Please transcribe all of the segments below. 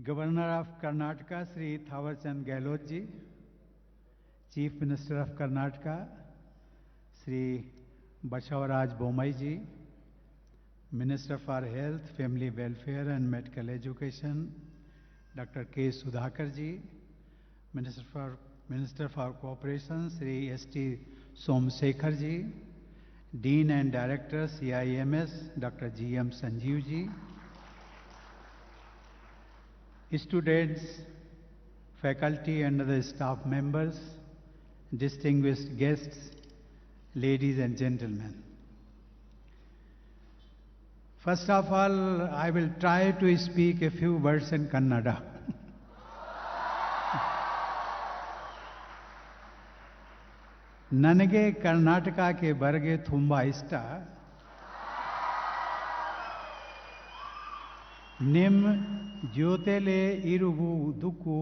Governor of Karnataka, Sri Thawarchand Gehlot ji, Chief Minister of Karnataka, Sri Bashavaraj Bommai ji, Minister for Health, Family Welfare and Medical Education, Dr. K. Sudhakar ji, Minister for Cooperation, Sri S.T. Somsekhar ji, Dean and Director, CIMS, Dr. G.M. Sanjeev ji, students, faculty and other staff members, distinguished guests, ladies and gentlemen. First of all, I will try to speak a few words in Kannada. ನನಗೆ ಕರ್ನಾಟಕಕ್ಕೆ ಬರಗೆ ತುಂಬ ಇಷ್ಟ. ನಿಮ್ಮ ಜೊತೆಲೇ ಇರುವುದಕ್ಕೂ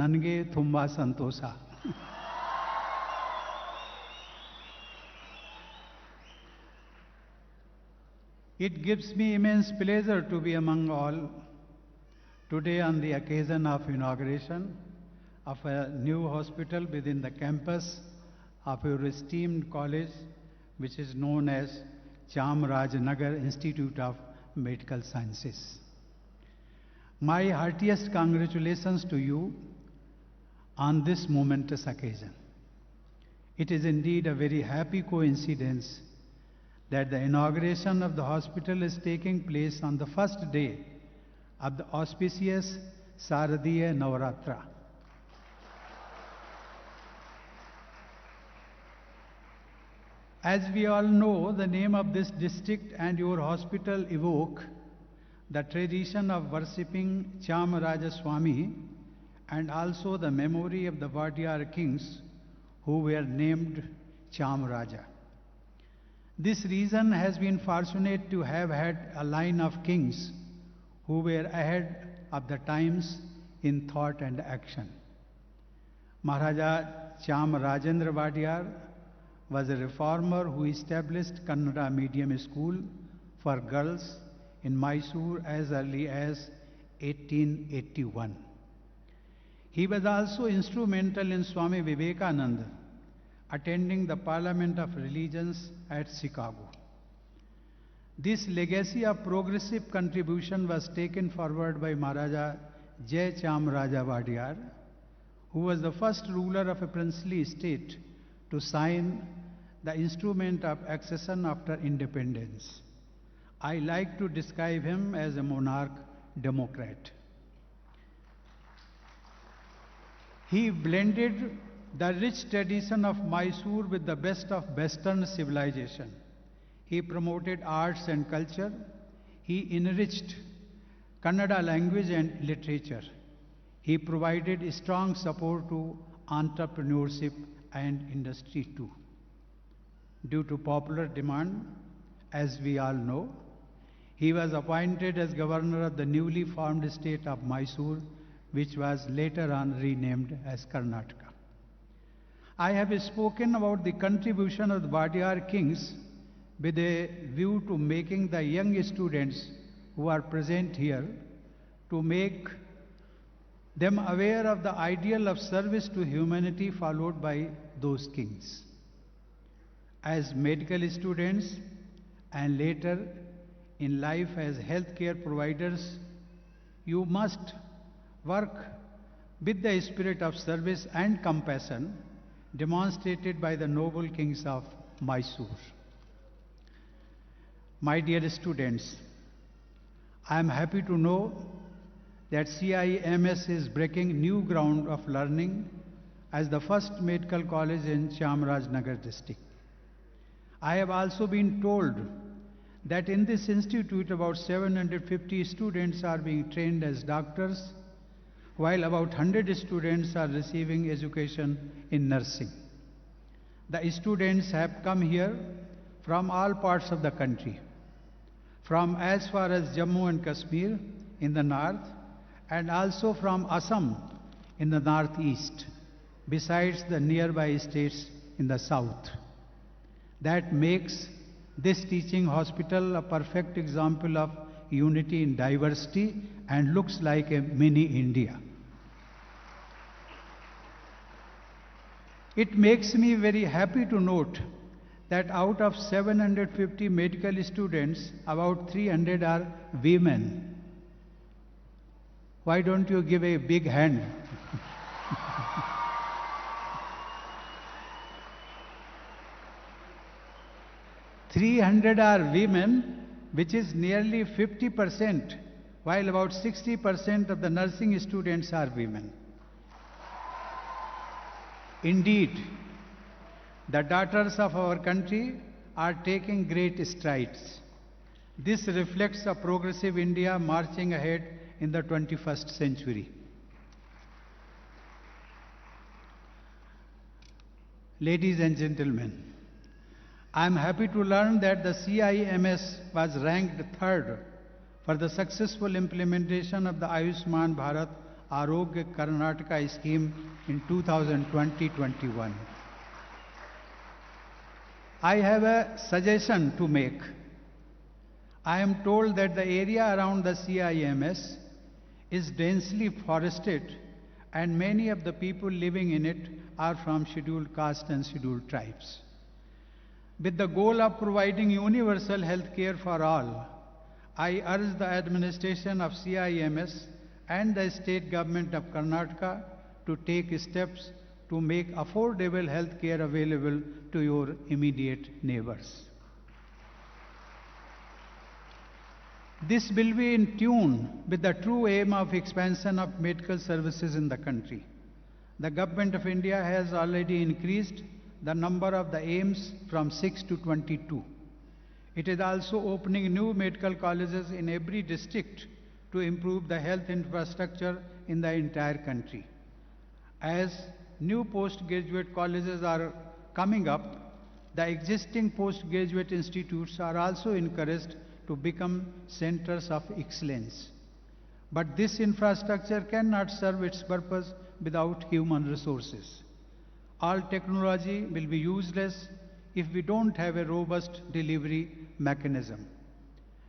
ನನಗೆ ತುಂಬ ಸಂತೋಷ. It gives me immense pleasure to be among all today on the occasion of inauguration of a new hospital within the campus of your esteemed college, which is known as Chamarajanagar Institute of Medical Sciences. My heartiest congratulations to you on this momentous occasion. It is indeed a very happy coincidence that the inauguration of the hospital is taking place on the first day of the auspicious Saradiya Navaratra. As we all know, the name of this district and your hospital evoke the tradition of worshipping Chamaraja Swami and also the memory of the Vadiyar kings who were named Chamaraja. This region has been fortunate to have had a line of kings who were ahead of the times in thought and action. Maharaja Chamarajendra Vadiyar was a reformer who established Kannada medium school for girls in Mysore as early as 1881. He was also instrumental in Swami Vivekananda attending the Parliament of Religions at Chicago. This legacy of progressive contribution was taken forward by Maharaja Jai Chamaraja Vadiyar, who was the first ruler of a princely state to sign the instrument of accession after independence. I like to describe him as a monarch democrat. He blended the rich tradition of Mysore with the best of Western civilization. He promoted arts and culture. He enriched Kannada language and literature. He provided strong support to entrepreneurship and industry too. Due to popular demand, as we all know, he was appointed as governor of the newly formed state of Mysore, which was later on renamed as Karnataka. I have spoken about the contribution of the Vadiyar kings with a view to making the young students who are present here, to make them aware of the ideal of service to humanity followed by those kings. As medical students and later in life as healthcare providers, you must work with the spirit of service and compassion demonstrated by the noble kings of Mysore. My dear students, I am happy to know that CIMS is breaking new ground of learning as the first medical college in Chamarajanagar district. I have also been told that in this institute about 750 students are being trained as doctors, while about 100 students are receiving education in nursing. The students have come here from all parts of the country, from as far as Jammu and Kashmir in the north, and also from Assam in the northeast, besides the nearby states in the south. That makes this teaching hospital a perfect example of unity in diversity and looks like a mini India. It makes me very happy to note that out of 750 medical students, about 300 are women. Why don't you give a big hand? 300 are women, which is nearly 50%, while about 60% of the nursing students are women. Indeed, the daughters of our country are taking great strides. This reflects a progressive India marching ahead in the 21st century. Ladies and gentlemen, I am happy to learn that the CIMS was ranked third for the successful implementation of the Ayushman Bharat Arogya Karnataka scheme in 2020-21. I have a suggestion to make. I am told that the area around the CIMS is densely forested and many of the people living in it are from scheduled caste and scheduled tribes. With the goal of providing universal health care for all, I urge the administration of CIMS and the state government of Karnataka to take steps to make affordable health care available to your immediate neighbors. This will be in tune with the true aim of expansion of medical services in the country. The Government of India has already increased the number of the AIIMS from 6 to 22. It is also opening new medical colleges in every district to improve the health infrastructure in the entire country. As new postgraduate colleges are coming up, the existing postgraduate institutes are also encouraged to become centers of excellence. But this infrastructure cannot serve its purpose without human resources. All technology will be useless if we don't have a robust delivery mechanism.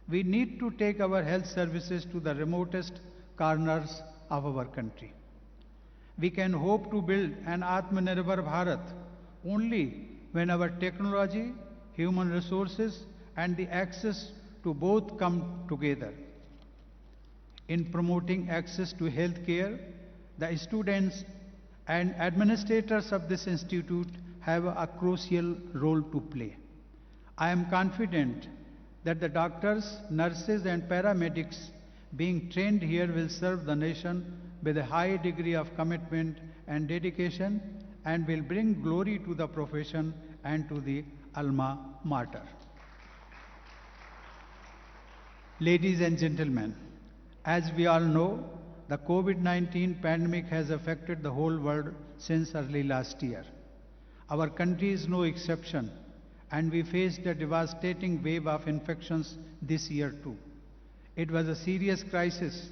We need to take our health services to the remotest corners of our country. We can hope to build an Atmanirbhar Bharat only when our technology, human resources, and the access to both come together. In promoting access to health care, the students and administrators of this institute have a crucial role to play. I am confident that the doctors, nurses, and paramedics being trained here will serve the nation with a high degree of commitment and dedication and will bring glory to the profession and to the alma mater. Ladies and gentlemen, as we all know, the COVID-19 pandemic has affected the whole world since early last year. Our country is no exception, and we faced a devastating wave of infections this year too. It was a serious crisis,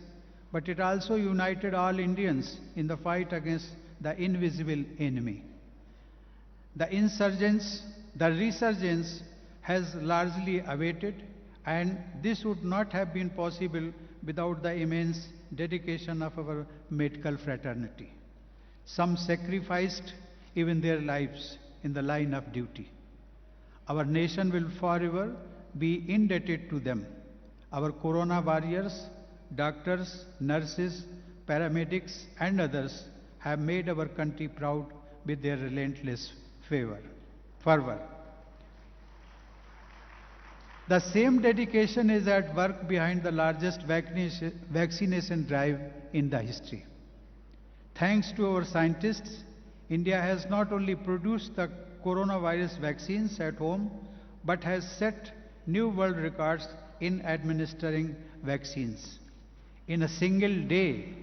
but it also united all Indians in the fight against the invisible enemy. The resurgence has largely abated, and this would not have been possible without the immense dedication of our medical fraternity. Some sacrificed even their lives in the line of duty. Our nation will forever be indebted to them. Our corona warriors, doctors, nurses, paramedics, and others have made our country proud with their relentless fervor. The same dedication is at work behind the largest vaccination drive in the history. Thanks to our scientists, India has not only produced the coronavirus vaccines at home, but has set new world records in administering vaccines. In a single day,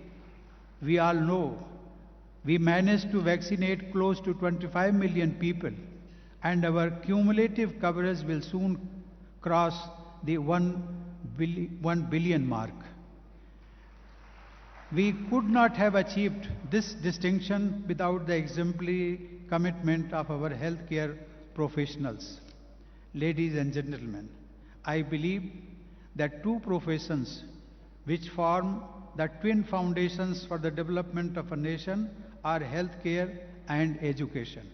we all know, we managed to vaccinate close to 25 million people, and our cumulative coverage will soon cross the 1 billion mark. We could not have achieved this distinction without the exemplary commitment of our healthcare professionals. Ladies and gentlemen, I believe that two professions which form the twin foundations for the development of a nation are healthcare and education.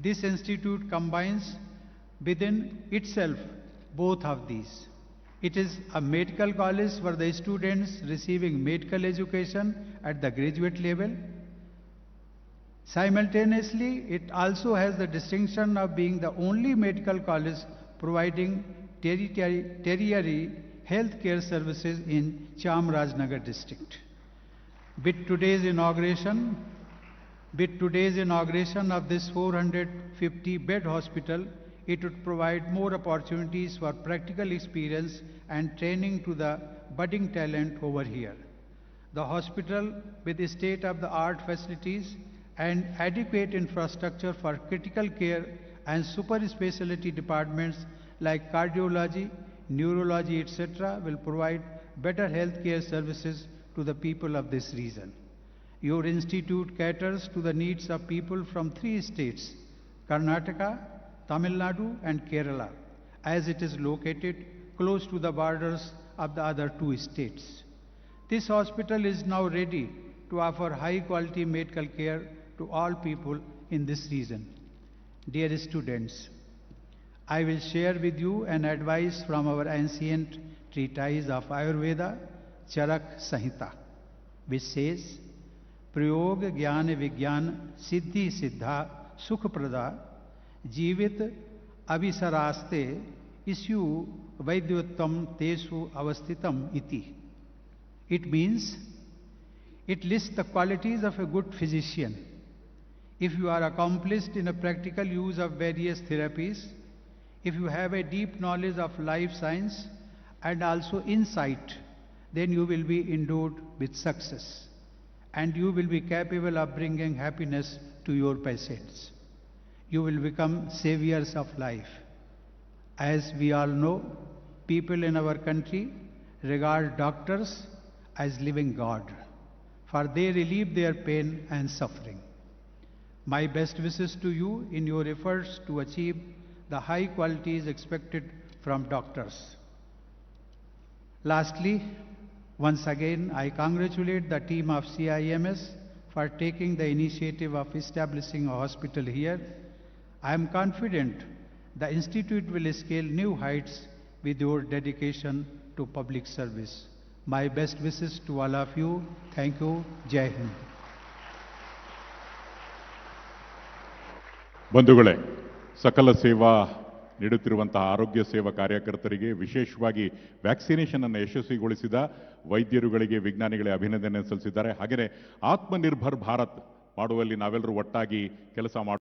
This institute combines within itself both of these. It is a medical college for the students receiving medical education at the graduate level. Simultaneously, it also has the distinction of being the only medical college providing tertiary healthcare services in Chamarajanagar district. With today's inauguration of this 450-bed hospital, it would provide more opportunities for practical experience and training to the budding talent over here. The hospital, with state-of-the-art facilities and adequate infrastructure for critical care and super specialty departments like cardiology, neurology, etc., will provide better healthcare services to the people of this region. Your institute caters to the needs of people from 3 states, Karnataka, Tamil Nadu and Kerala, as it is located close to the borders of the other 2 states. This hospital is now ready to offer high quality medical care to all people in this region. Dear students, I will share with you an advice from our ancient treatise of Ayurveda, Charak Samhita, which says, Prayog Jnana Vigyan Siddhi Siddha Sukhaprada Jivit Abhisaraste Isyu Vaidyottam Tesu Avastitam Iti. It means, it lists the qualities of a good physician. If you are accomplished in a practical use of various therapies, if you have a deep knowledge of life science and also insight, then you will be endowed with success and you will be capable of bringing happiness to your patients. You will become saviors of life. As we all know, people in our country regard doctors as living God, for they relieve their pain and suffering. My best wishes to you in your efforts to achieve the high qualities expected from doctors. Lastly, once again, I congratulate the team of CIMS for taking the initiative of establishing a hospital here. I am confident the Institute will scale new heights with your dedication to public service. My best wishes to all of you. Thank you. Jai Hind. ಬಂಧುಗಳೇ, ಸಕಲ ಸೇವಾ ನೀಡುತ್ತಿರುವಂತಹ ಆರೋಗ್ಯ ಸೇವಾ ಕಾರ್ಯಕರ್ತರಿಗೆ, ವಿಶೇಷವಾಗಿ vaccination ಅನ್ನು ಯಶಸ್ವಿಗೊಳಿಸಿದ ವೈದ್ಯರುಗಳಿಗೆ, ವಿಜ್ಞಾನಿಗಳಿಗೆ ಅಭಿನಂದನೆ ಸಲ್ಲಿಸಿದ್ದಾರೆ. ಹಾಗೆಯೇ ಆತ್ಮನಿರ್ಭರ್ ಭಾರತ್ ಮಾಡುವಲ್ಲಿ ನಾವೆಲ್ಲರೂ ಒಟ್ಟಾಗಿ ಕೆಲಸ